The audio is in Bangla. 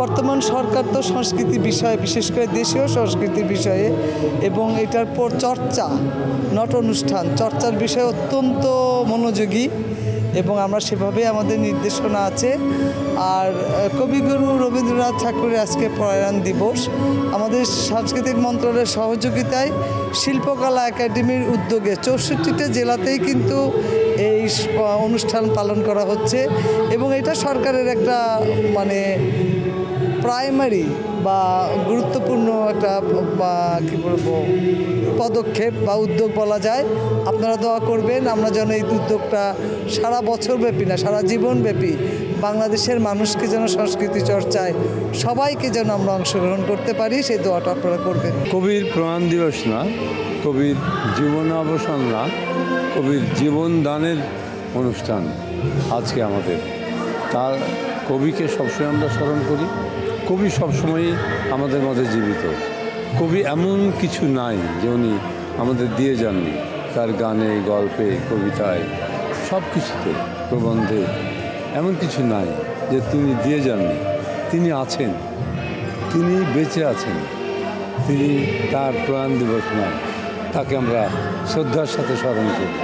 বর্তমান সরকার তো সংস্কৃতি বিষয়ে, বিশেষ করে দেশীয় সংস্কৃতির বিষয়ে এবং এটার পর চর্চা, নট অনুষ্ঠান, চর্চার বিষয়ে অত্যন্ত মনোযোগী এবং আমরা সেভাবে আমাদের নির্দেশনা আছে। আর কবিগুরু রবীন্দ্রনাথ ঠাকুরের আজকে প্রয়াণ দিবস, আমাদের সাংস্কৃতিক মন্ত্রণালয়ের সহযোগিতায় শিল্পকলা একাডেমির উদ্যোগে 64টা জেলাতেই কিন্তু এই অনুষ্ঠান পালন করা হচ্ছে এবং এটা সরকারের একটা মানে প্রাইমারি বা গুরুত্বপূর্ণ একটা কী বলবো পদক্ষেপ বা উদ্যোগ বলা যায়। আপনারা দোয়া করবেন আমরা যেন এই উদ্যোগটা সারা বছরব্যাপী না, সারা জীবনব্যাপী বাংলাদেশের মানুষকে যেন সংস্কৃতি চর্চায় সবাইকে যেন আমরা অংশগ্রহণ করতে পারি, সেই দোয়াটা আপনারা করবেন। কবির প্রয়াণ দিবস না, কবির জীবনাবসান না, কবির জীবন দানের অনুষ্ঠান আজকে আমাদের। তার কবিকে সবসময় আমরা স্মরণ করি। কবি সবসময়ই আমাদের মাঝে জীবিত। কবি এমন কিছু নাই যে উনি আমাদের দিয়ে যাননি। তার গানে, গল্পে, কবিতায়, সব কিছুতে, প্রবন্ধে এমন কিছু নাই যে তিনি দিয়ে যাননি। তিনি আছেন, তিনি বেঁচে আছেন, তিনি তার প্রয়াণ দিবস নয়, তাকে আমরা শ্রদ্ধার সাথে স্মরণ করি।